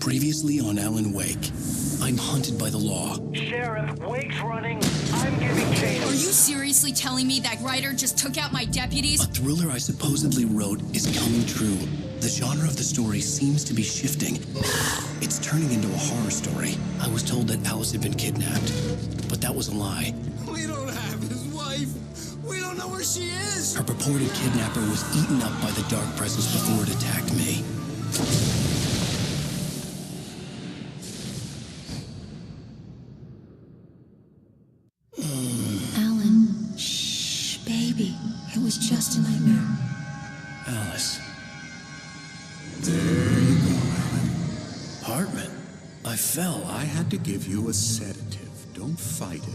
Previously on Alan Wake, I'm hunted by the law. Sheriff, Wake's running. I'm giving chase. Are you seriously telling me that writer just took out my deputies? A thriller I supposedly wrote is coming true. The genre of the story seems to be shifting. It's turning into a horror story. I was told that Alice had been kidnapped, but that was a lie. We don't have his wife. We don't know where she is. Her purported kidnapper was eaten up by the dark presence before it attacked me. Alan, shh, baby. It was just a nightmare. Alice. There you go, Alan. Hartman. I fell. I had to give you a sedative. Don't fight it.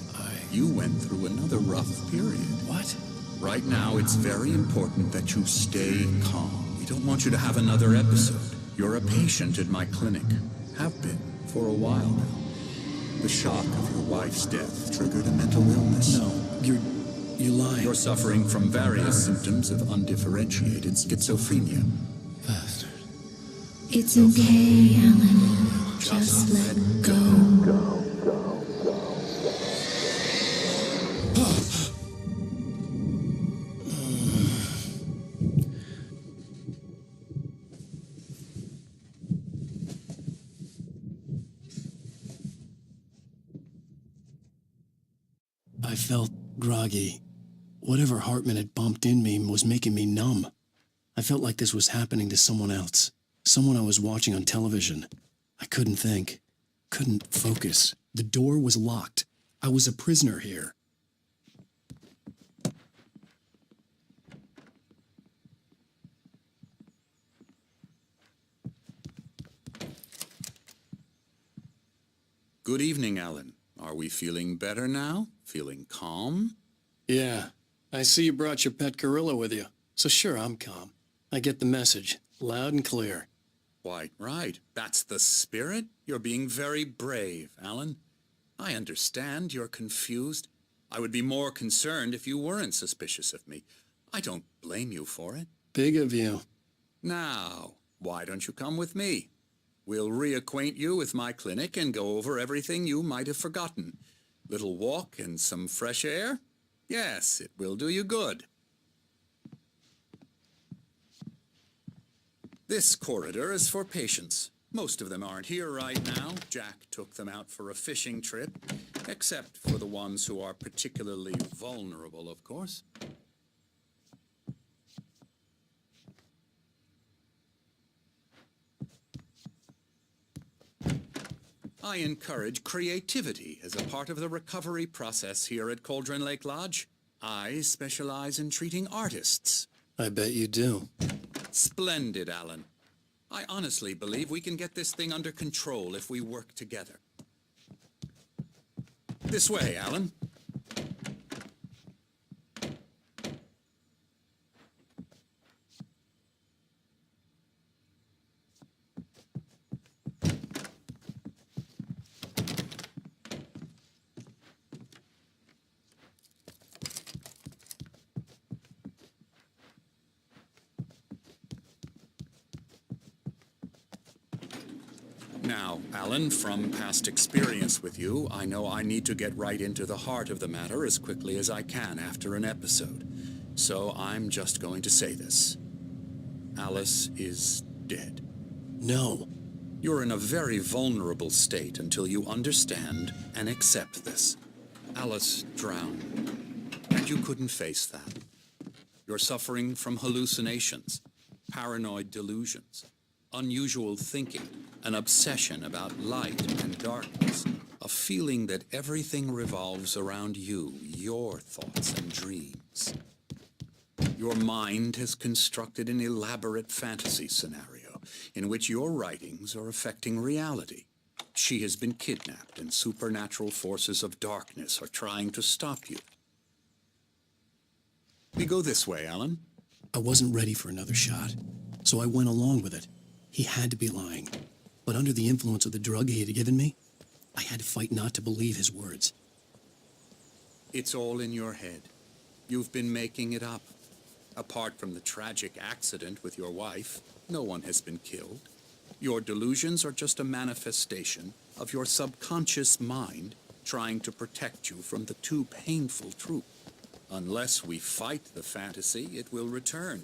You went through another rough period. What? Right now, it's very important that you stay calm. We don't want you to have another episode. You're a patient at my clinic. Have been for a while now. The shock of your wife's death triggered a mental illness. No, you're lying. You're suffering from various symptoms of undifferentiated schizophrenia. Bastard. It's okay, Alan. Just let go. I felt groggy. Whatever Hartman had bumped in me was making me numb. I felt like this was happening to someone else. Someone I was watching on television. I couldn't think. Couldn't focus. The door was locked. I was a prisoner here. Good evening, Alan. Are we feeling better now? Feeling calm? Yeah. I see you brought your pet gorilla with you. So sure, I'm calm. I get the message. Loud and clear. Quite right. That's the spirit. You're being very brave, Alan. I understand you're confused. I would be more concerned if you weren't suspicious of me. I don't blame you for it. Big of you. Now, why don't you come with me? We'll reacquaint you with my clinic and go over everything you might have forgotten. Little walk and some fresh air? Yes, it will do you good. This corridor is for patients. Most of them aren't here right now. Jack took them out for a fishing trip, except for the ones who are particularly vulnerable, of course. I encourage creativity as a part of the recovery process here at Cauldron Lake Lodge. I specialize in treating artists. I bet you do. Splendid, Alan. I honestly believe we can get this thing under control if we work together. This way, Alan. Now, Alan, from past experience with you, I know I need to get right into the heart of the matter as quickly as I can after an episode. So I'm just going to say this. Alice is dead. No. You're in a very vulnerable state until you understand and accept this. Alice drowned, and you couldn't face that. You're suffering from hallucinations, paranoid delusions, unusual thinking, an obsession about light and darkness, a feeling that everything revolves around you, your thoughts and dreams. Your mind has constructed an elaborate fantasy scenario in which your writings are affecting reality. She has been kidnapped and supernatural forces of darkness are trying to stop you. We go this way, Alan. I wasn't ready for another shot, so I went along with it. He had to be lying. But under the influence of the drug he had given me, I had to fight not to believe his words. It's all in your head. You've been making it up. Apart from the tragic accident with your wife, no one has been killed. Your delusions are just a manifestation of your subconscious mind trying to protect you from the too painful truth. Unless we fight the fantasy, it will return.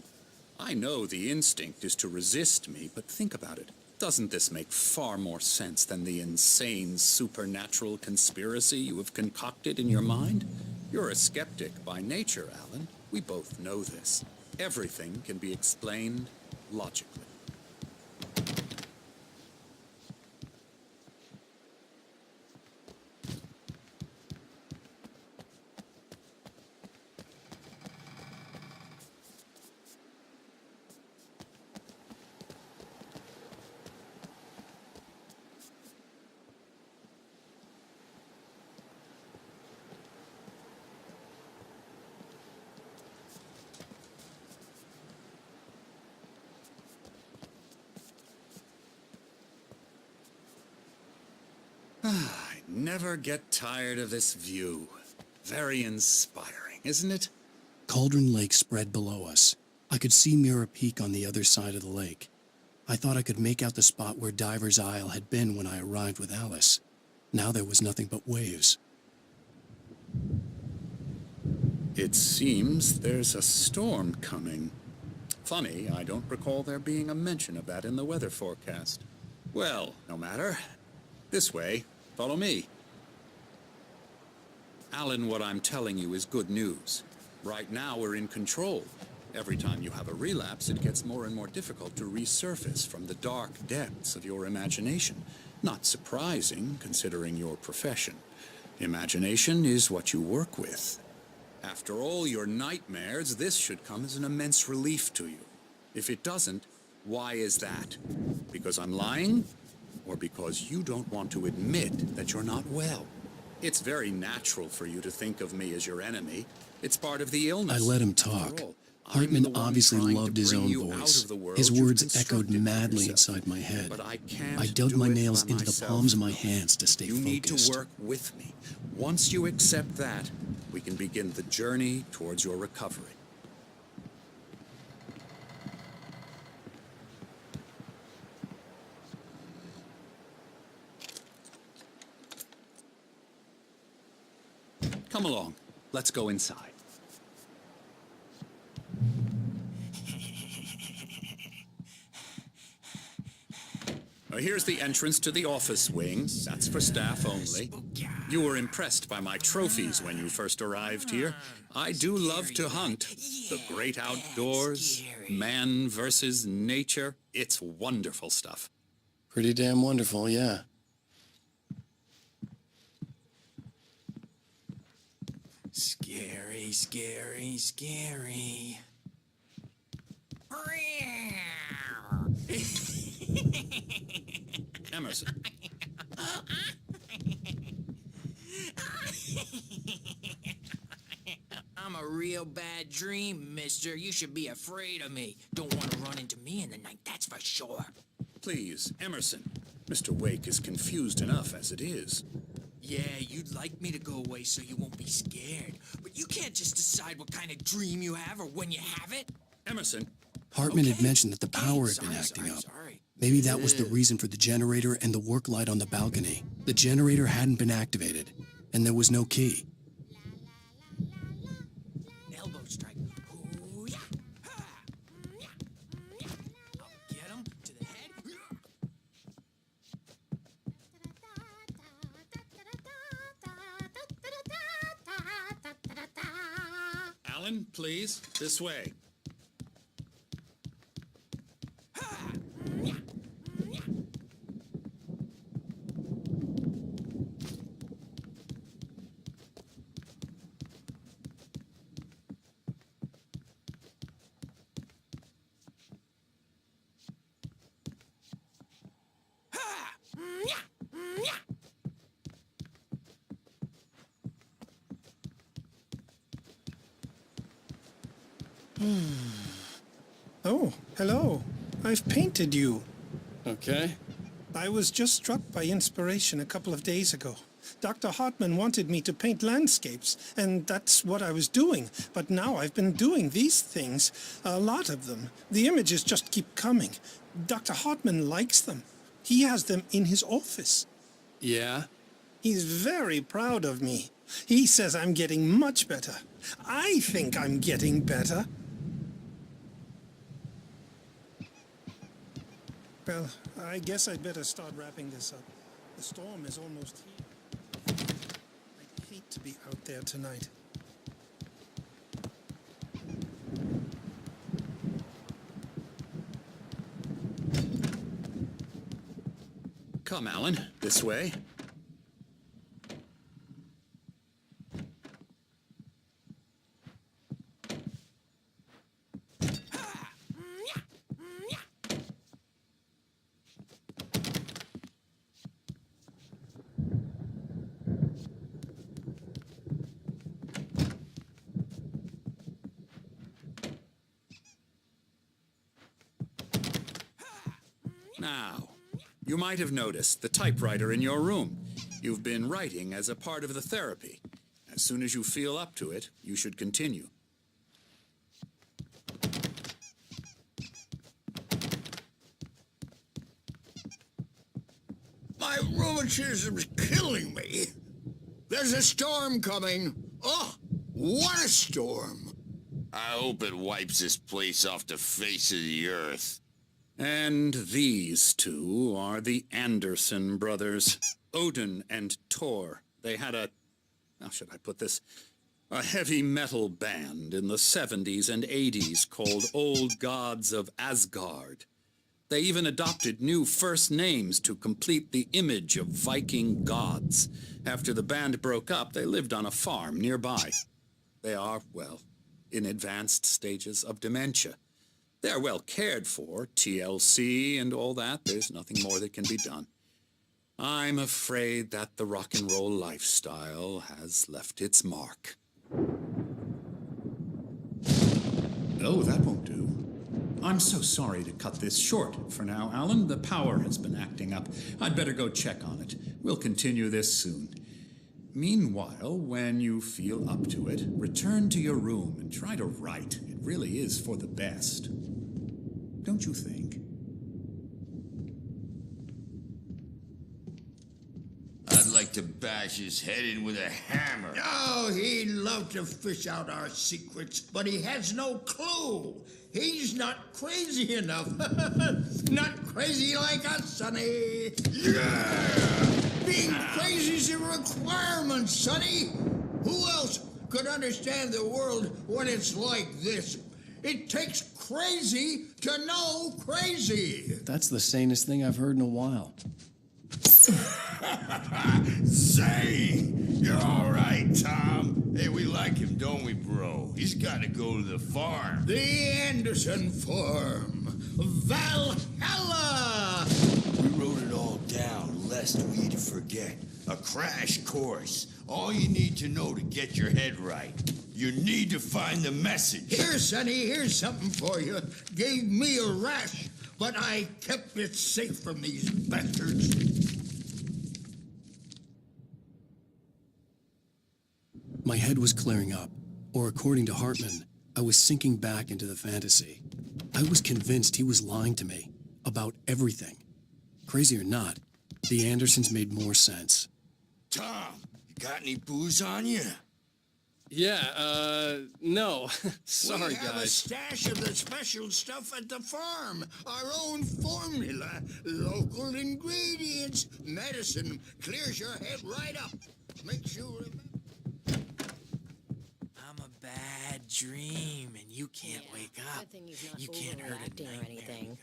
I know the instinct is to resist me, but think about it. Doesn't this make far more sense than the insane supernatural conspiracy you have concocted in your mind? You're a skeptic by nature, Alan. We both know this. Everything can be explained logically. I never get tired of this view. Very inspiring, isn't it? Cauldron Lake spread below us. I could see Mirror Peak on the other side of the lake. I thought I could make out the spot where Diver's Isle had been when I arrived with Alice. Now there was nothing but waves. It seems there's a storm coming. Funny, I don't recall there being a mention of that in the weather forecast. Well, no matter. This way. Follow me. Alan, what I'm telling you is good news. Right now we're in control. Every time you have a relapse, it gets more and more difficult to resurface from the dark depths of your imagination. Not surprising, considering your profession. Imagination is what you work with. After all your nightmares, this should come as an immense relief to you. If it doesn't, why is that? Because I'm lying? Or because you don't want to admit that you're not well? It's very natural for you to think of me as your enemy. It's part of the illness. I let him talk. Hartman obviously loved his own voice. His words echoed madly inside my head. But I can't I dug my do it nails by into the myself. palms of my hands to stay You need focused. to work with me. Once you accept that, we can begin the journey towards your recovery. Come along. Let's go inside. Here's the entrance to the office wing. That's for staff only. You were impressed by my trophies when you first arrived here. I do love to hunt. The great outdoors, man versus nature. It's wonderful stuff. Pretty damn wonderful, yeah. Scary, scary, scary. Emerson. I'm a real bad dream, mister. You should be afraid of me. Don't want to run into me in the night, that's for sure. Please, Emerson. Mr. Wake is confused enough as it is. Yeah, you'd like me to go away so you won't be scared. But you can't just decide what kind of dream you have or when you have it. Emerson. Hartman had Okay. mentioned that the power had been Sorry, acting sorry, up. sorry. Maybe that was the reason for the generator and the work light on the balcony. The generator hadn't been activated, and there was no key. Elbow strike. Ooh-yah. Ha. Yeah. Yeah. I'll get him to the head. Alan, please, this way. Oh, hello. I've painted you. Okay. I was just struck by inspiration a couple of days ago. Dr. Hartman wanted me to paint landscapes, and that's what I was doing. But now I've been doing these things, a lot of them. The images just keep coming. Dr. Hartman likes them. He has them in his office. Yeah? He's very proud of me. He says I'm getting much better. I think I'm getting better. Well, I guess I'd better start wrapping this up. The storm is almost here. I'd hate to be out there tonight. Come, Alan, this way. Now, you might have noticed the typewriter in your room. You've been writing as a part of the therapy. As soon as you feel up to it, you should continue. My rheumatism's killing me. There's a storm coming. Oh, what a storm. I hope it wipes this place off the face of the earth. And these two are the Anderson brothers, Odin and Thor. They had how should I put this? A heavy metal band in the 70s and 80s called Old Gods of Asgard. They even adopted new first names to complete the image of Viking gods. After the band broke up, they lived on a farm nearby. They are, well, in advanced stages of dementia. They're well cared for, TLC and all that. There's nothing more that can be done. I'm afraid that the rock and roll lifestyle has left its mark. Oh, that won't do. I'm so sorry to cut this short for now, Alan. The power has been acting up. I'd better go check on it. We'll continue this soon. Meanwhile, when you feel up to it, return to your room and try to write. It really is for the best. Don't you think? I'd like to bash his head in with a hammer. Oh, he'd love to fish out our secrets, but he has no clue. He's not crazy enough. Not crazy like us, Sonny. Yeah! Being crazy's a requirement, Sonny. Who else could understand the world when it's like this? It takes crazy to know crazy. That's the sanest thing I've heard in a while. Zane! You're all right, Tom. Hey, we like him, don't we, bro? He's got to go to the farm. The Anderson Farm. Valhalla! We wrote it all down, lest we'd forget. A crash course. All you need to know to get your head right. You need to find the message. Here, Sonny, here's something for you. Gave me a rash, but I kept it safe from these bastards. My head was clearing up, or according to Hartman, I was sinking back into the fantasy. I was convinced he was lying to me about everything. Crazy or not, the Andersons made more sense. Tom, you got any booze on you? Yeah, no. Sorry, we have a guys. stash of the special stuff at the farm. Our own formula. Local ingredients. Medicine clears your head right up. Makes you remember. I'm a bad dream, and you can't wake up. Good thing he's not You can't hurt a overacting or nightmare anything.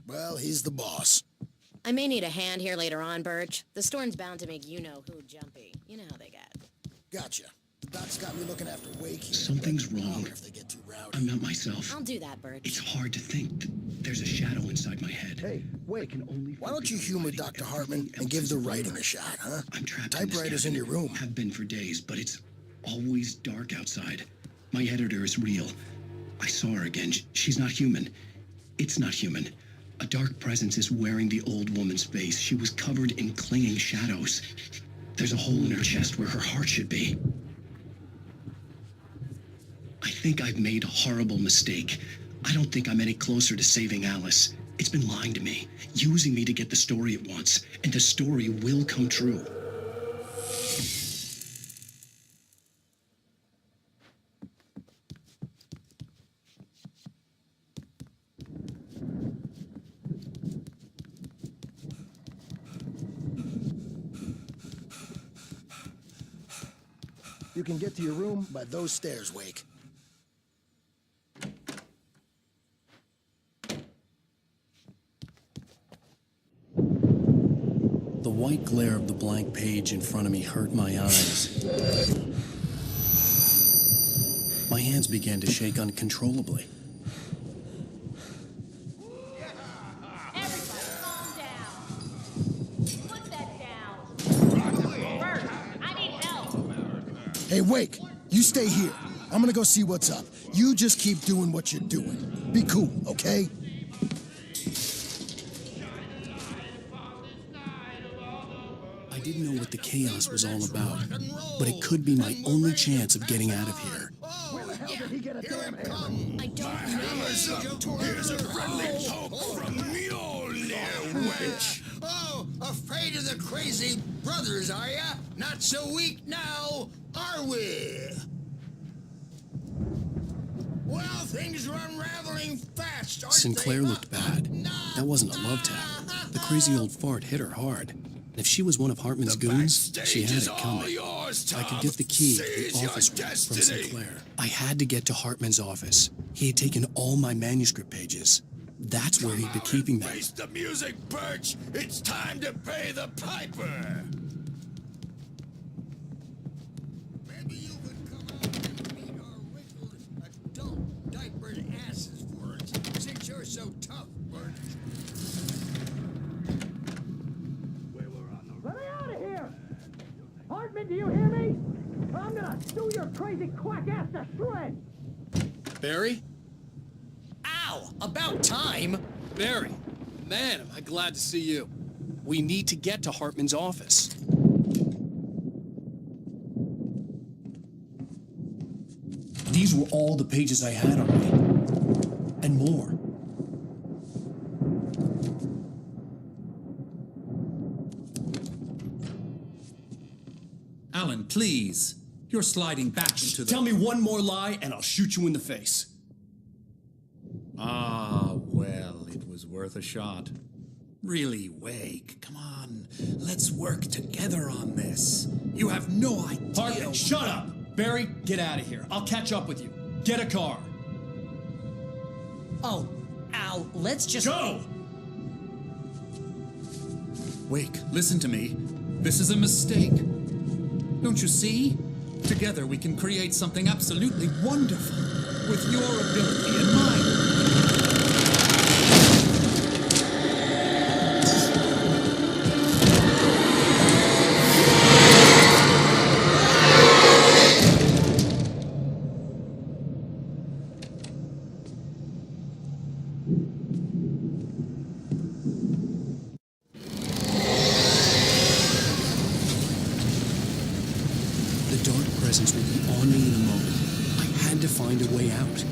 Well, he's the boss. I may need a hand here later on, Birch. The storm's bound to make you-know-who jumpy. You know how they get. Gotcha. The doc's got me looking after Wake here. Something's but I wrong. wonder if they get too rowdy. I'm not myself. I'll do that, Birch. It's hard to think. There's a shadow inside my head. Hey, Wake, can only why don't you focus on humor writing Dr. everything Hartman else and give is the a writing blur. a shot, huh? I'm trapped Typewriter's in in this your room. Have been for days, but it's always dark outside. My editor is real. I saw her again. She's not human. It's not human. A dark presence is wearing the old woman's face. She was covered in clinging shadows. There's a hole in her chest where her heart should be. I think I've made a horrible mistake. I don't think I'm any closer to saving Alice. It's been lying to me, using me to get the story it wants, and the story will come true. You can get to your room by those stairs, Wake. The white glare of the blank page in front of me hurt my eyes. My hands began to shake uncontrollably. Everybody calm down. Put that down. Bert, I need help. Hey, Wake, you stay here. I'm gonna go see what's up. You just keep doing what you're doing. Be cool, okay? I didn't know what the chaos was all about, but it could be my only chance of getting out of here. Where the hell did he get a damn hammer? I don't know. Here's a friendly poke from Mjolnir, wench. Oh, afraid of the crazy brothers, are ya? Not so weak now, are we? Well, things are unraveling fast, aren't Sinclair they? looked bad. That wasn't a love tap. The crazy old fart hit her hard. And if she was one of Hartman's goons, she had it coming. I could get the key to the office room from Sinclair. I had to get to Hartman's office. He had taken all my manuscript pages. That's where he'd be keeping them. Face the music, Birch. It's time to pay the piper. Maybe you could come out and meet our wrinkled adult diapered asses for us, since you're so tough, Bert. Let me out of here! Hartman, do you hear me? I'm gonna sue your crazy quack ass to shreds! Barry? Ow! About time! Barry! Man, am I glad to see you. We need to get to Hartman's office. These were all the pages I had on me. And more. Alan, please. You're sliding back into the... Tell me one more lie and I'll shoot you in the face. Ah, well, it was worth a shot. Really, Wake, come on. Let's work together on this. You have no idea... Hartman, shut up! Barry, get out of here. I'll catch up with you. Get a car. Oh, Al, let's just... Go! Wake, listen to me. This is a mistake. Don't you see? Together we can create something absolutely wonderful. With your ability and mine. The dark presence would be on me in a moment. I had to find a way out.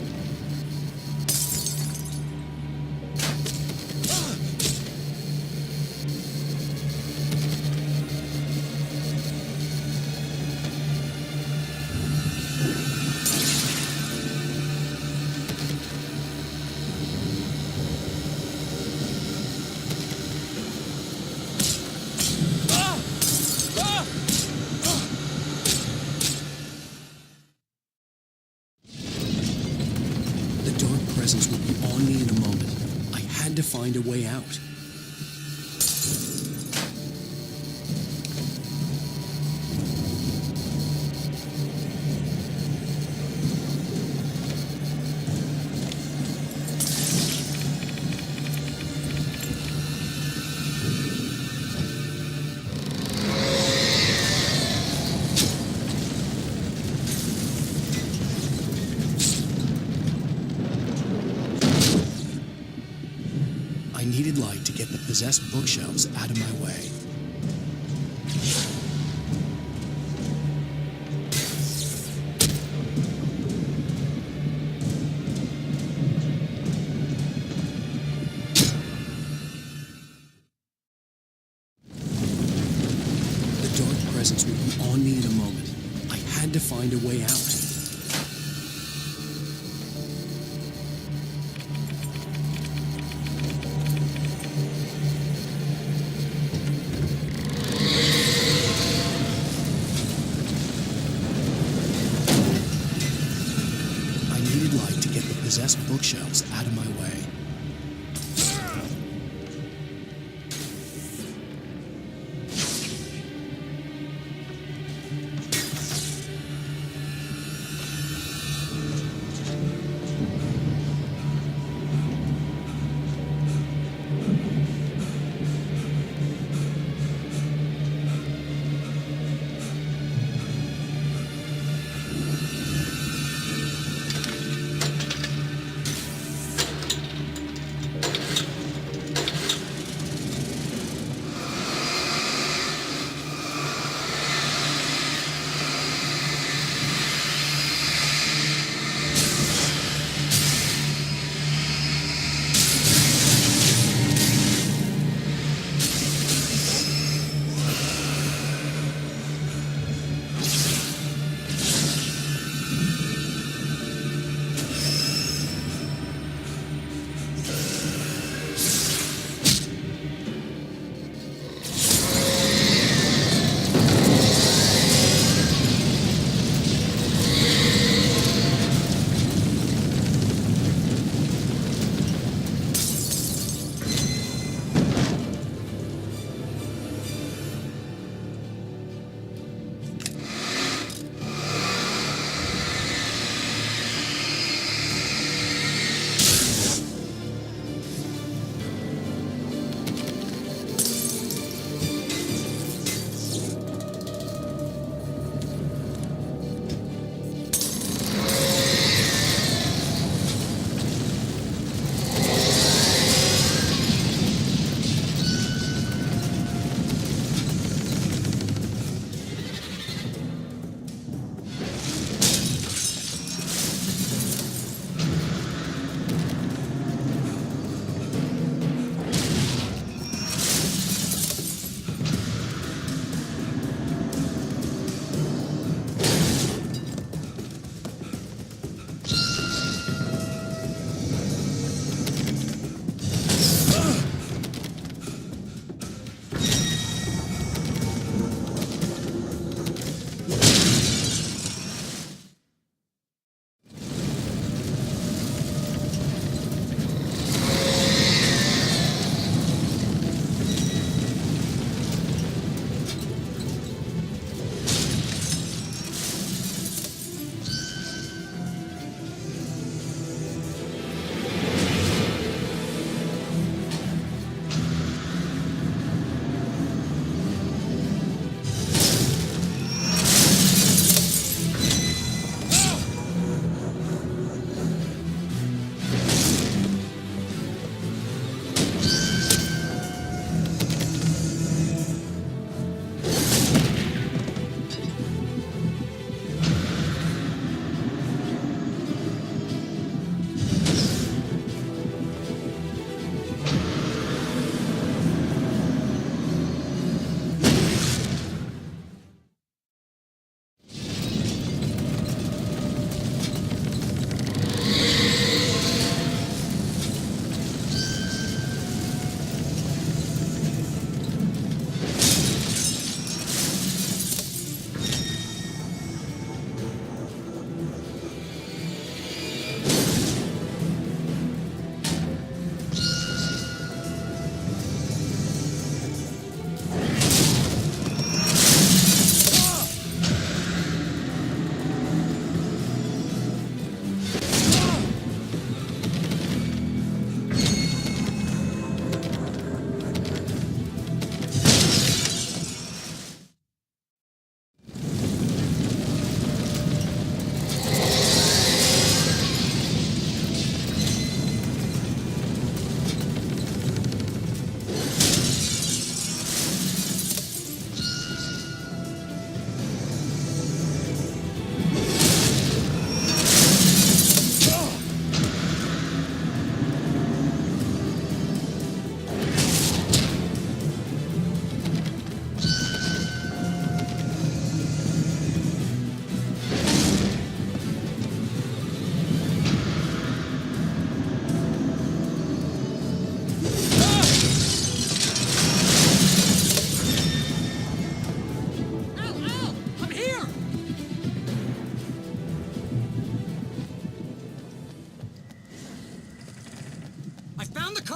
Presence would be on me in a moment. I had to find a way out. I needed light to get the possessed bookshelves out of my way. presence would be on me in a moment. I had to find a way out. I needed light to get the possessed bookshelves out of my way.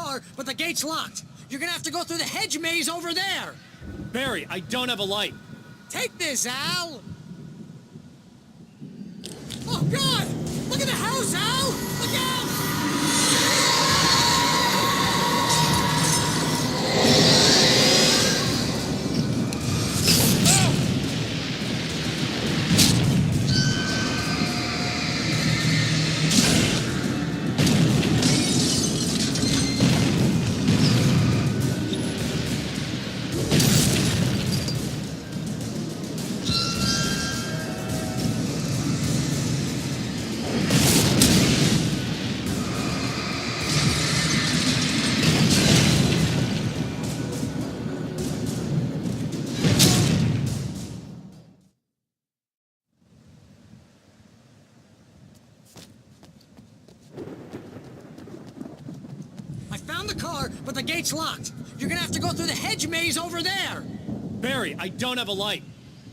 car, but the gate's locked. You're gonna have to go through the hedge maze over there. Barry, I don't have a light. Take this, Al. Oh, God! Look at the house, Al! Look out! I found the car, but the gate's locked. You're gonna have to go through the hedge maze over there. Barry, I don't have a light.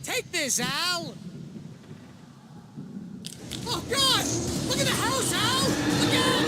Take this, Al. Oh, God! Look at the house, Al! Look out!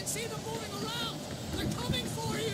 See them moving around! They're coming for you!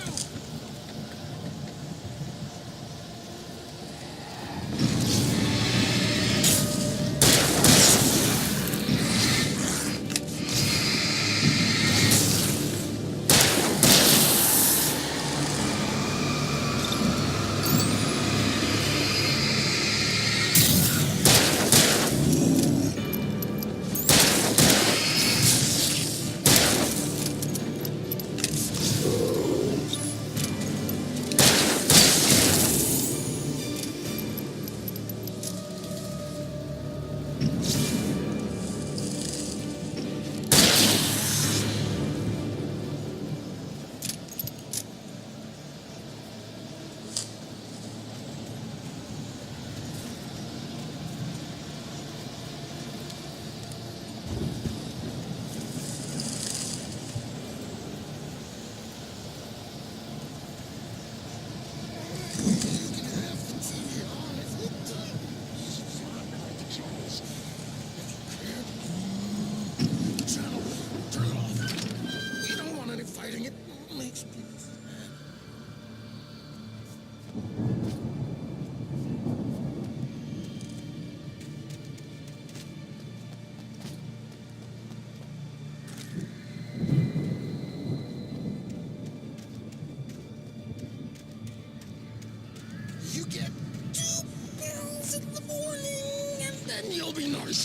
You get 2 pills in the morning, and then you'll be nice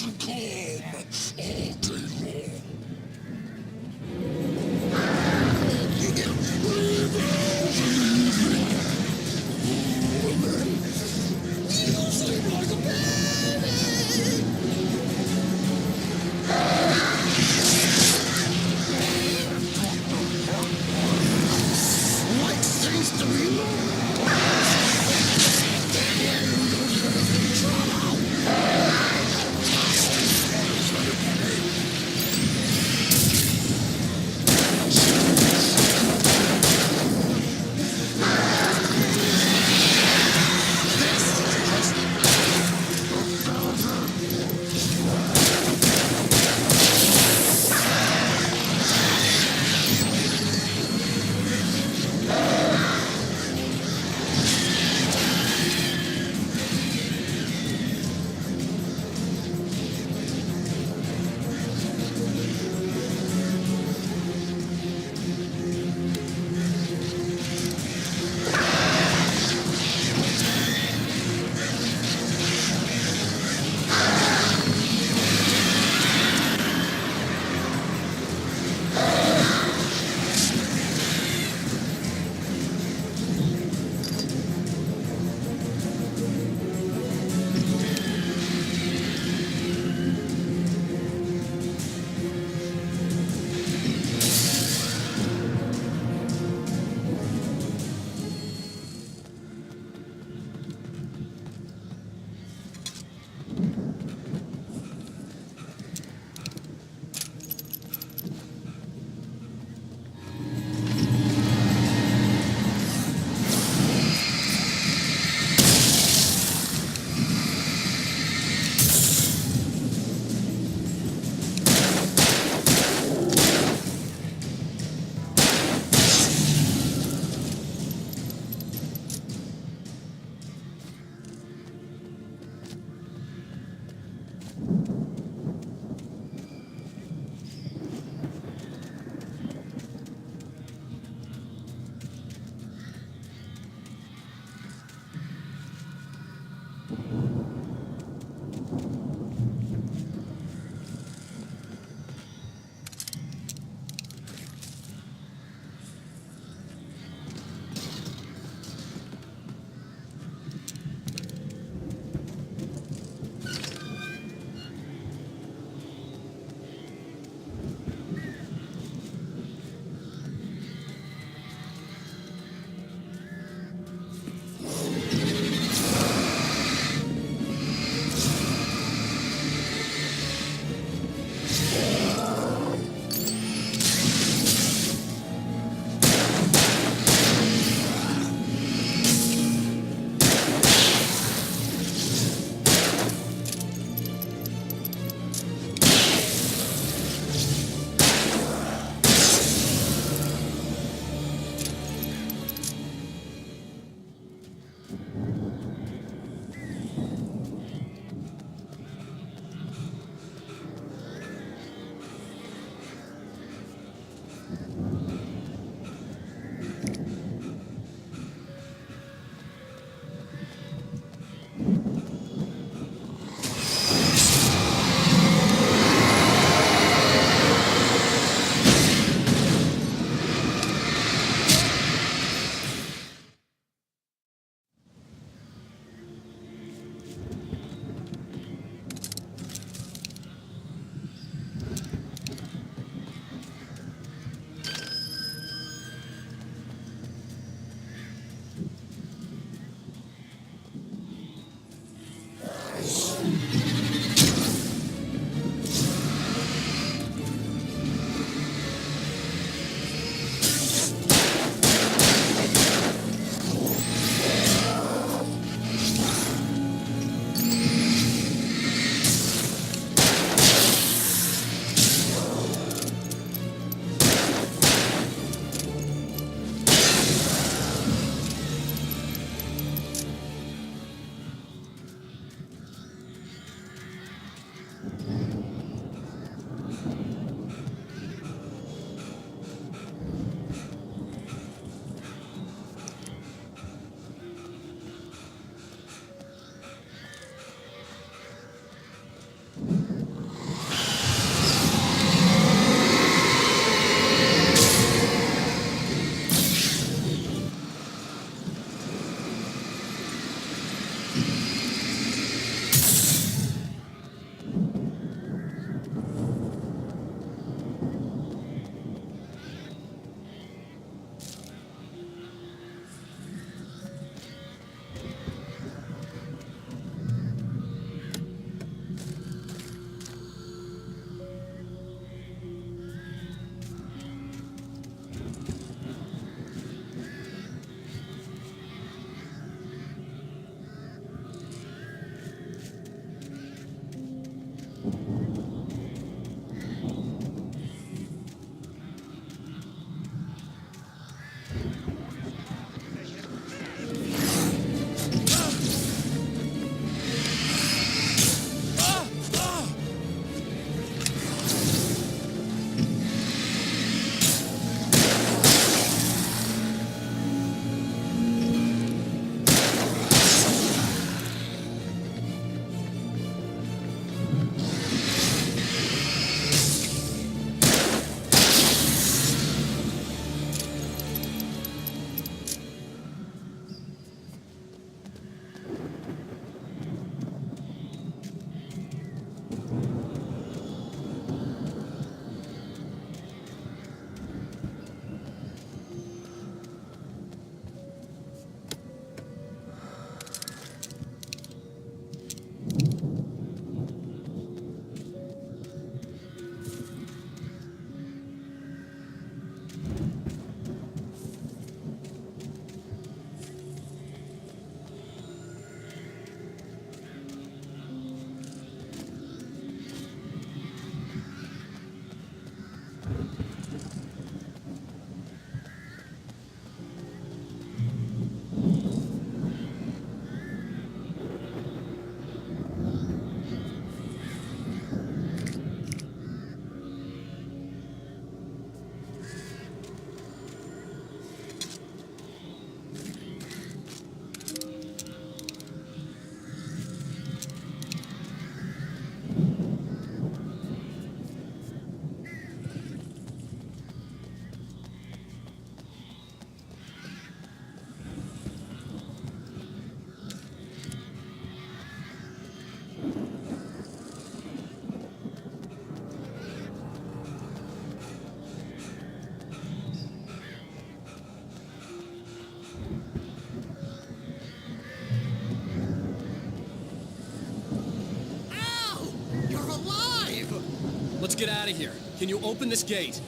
get out of here. Can you open this gate?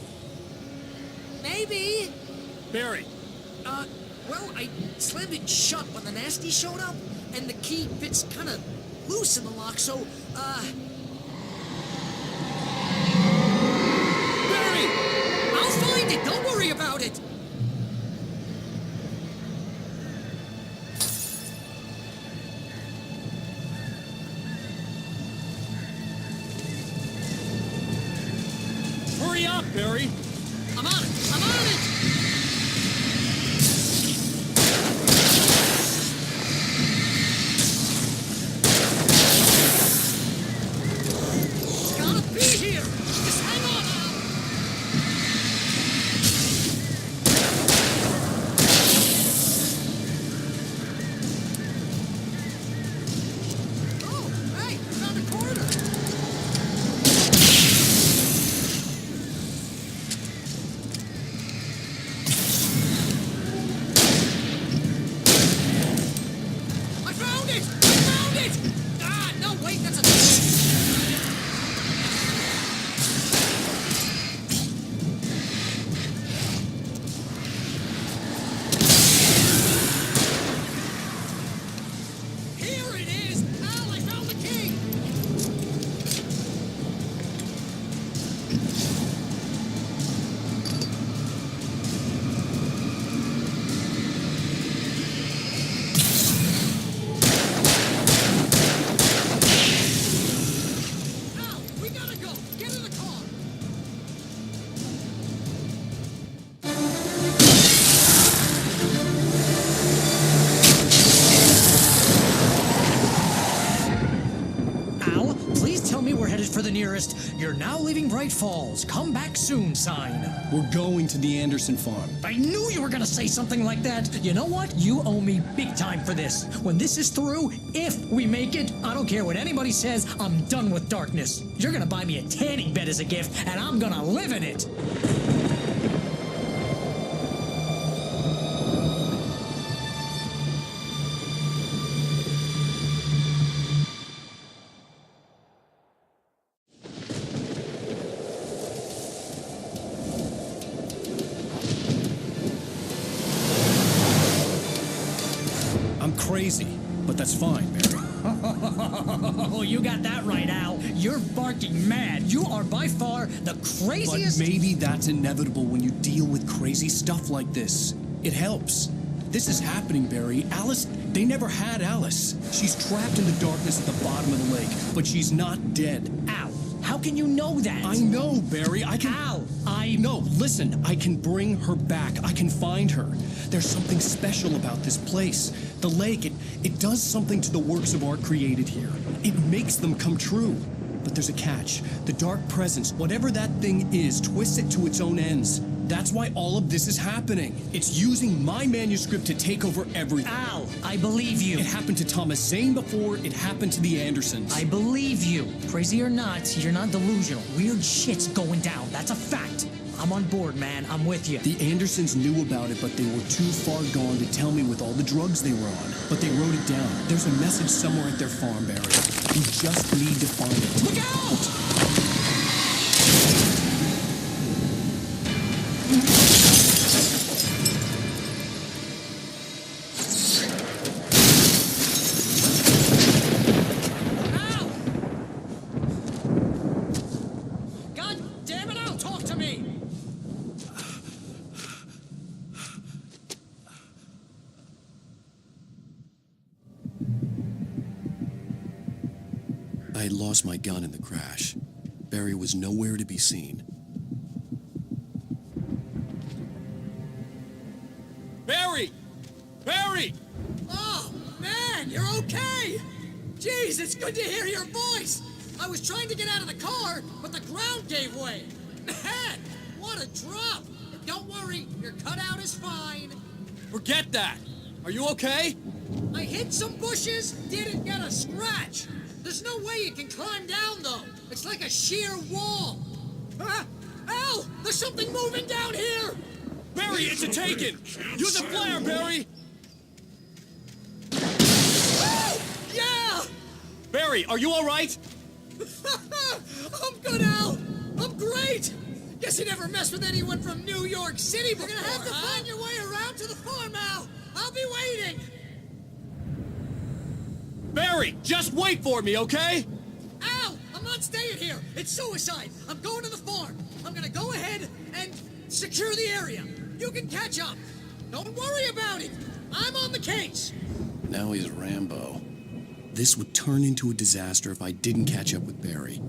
Maybe. Barry! Well, I slammed it shut when the nasty showed up, and the key fits kind of loose in the lock, so, Barry! I'll find it! Don't worry about it! Hurry up, Barry! I'm on it! I'm on it! It's gotta be here! Just hang on, Al! Oh, hey! I found a corner! I found it! I found it! Ah, no, wait, that's a... Here it is! Al, I found the key! Al, we gotta go! Get in the car! Al, please tell me we're headed for the nearest "You're now leaving Bright Falls. Come back soon" sign. We're going to the Anderson farm. I knew you were gonna say something like that. You know what? You owe me big time for this. When this is through, if we make it, I don't care what anybody says, I'm done with darkness. You're gonna buy me a tanning bed as a gift, and I'm gonna live in it. I'm crazy, but that's fine, Barry. Oh, you got that right, Al. You're barking mad. You are by far the But craziest... maybe that's inevitable when you deal with crazy stuff like this. It helps. This is happening, Barry. Alice, they never had Alice. She's trapped in the darkness at the bottom of the lake, but she's not dead. Al, how can you know that? I know, Barry. I can... Al, No, listen. I can bring her back. I can find her. There's something special about this place. The lake, it does something to the works of art created here. It makes them come true. But there's a catch. The dark presence, whatever that thing is, twists it to its own ends. That's why all of this is happening. It's using my manuscript to take over everything. Al, I believe you. It happened to Thomas Zane before. It happened to the Andersons. I believe you. Crazy or not, you're not delusional. Weird shit's going down. That's a fact. I'm on board, man. I'm with you. The Andersons knew about it, but they were too far gone to tell me with all the drugs they were on. But they wrote it down. There's a message somewhere at their farm, Barry. We just need to find it. Look out! Al! God damn it, Al, talk to me! I had lost my gun in the crash. Barry was nowhere to be seen. Barry! Barry! Oh, man, you're okay! Jeez, it's good to hear your voice! I was trying to get out of the car, but the ground gave way. Man, what a drop! Don't worry, your cutout is fine. Forget that! Are you okay? I hit some bushes, didn't get a scratch. There's no way you can climb down, though. It's like a sheer wall. Al, there's something moving down here! Barry, it's a taken! Use a flare, Barry! Oh, yeah! Barry, are you all right? I'm good, Al. I'm great! Guess you never mess with anyone from New York City before, You're gonna have to find your way around to the farm, Al! I'll be waiting! Barry, just wait for me, okay? Al! I'm not staying here! It's suicide! I'm going to the farm! I'm gonna go ahead and secure the area! You can catch up! Don't worry about it! I'm on the case! Now he's Rambo. This would turn into a disaster if I didn't catch up with Barry.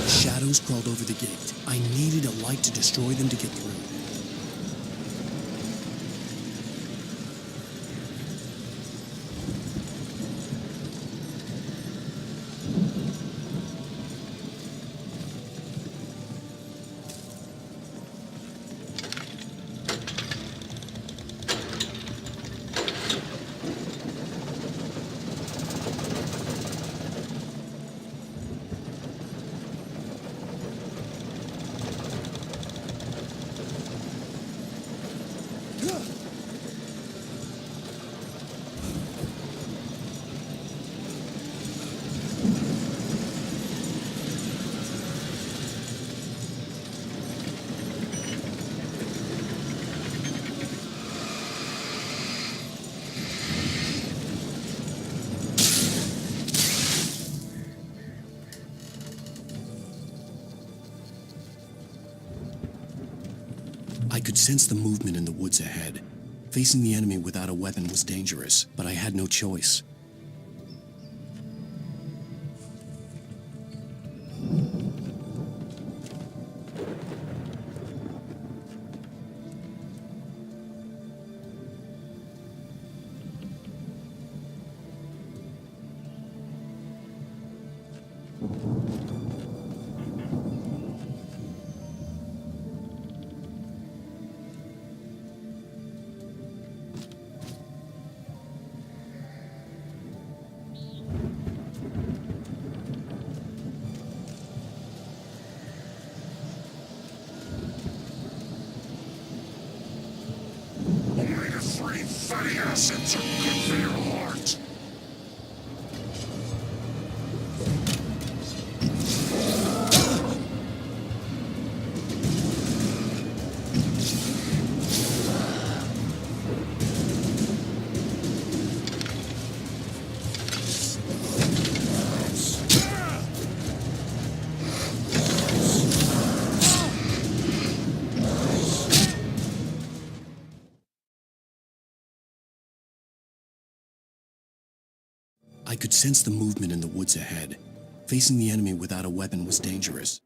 Shadows crawled over the gate. I needed a light to destroy them to get through. I could sense the movement in the woods ahead. Facing the enemy without a weapon was dangerous, but I had no choice. Omega-3 fatty acids are good for your heart. I could sense the movement in the woods ahead. Facing the enemy without a weapon was dangerous.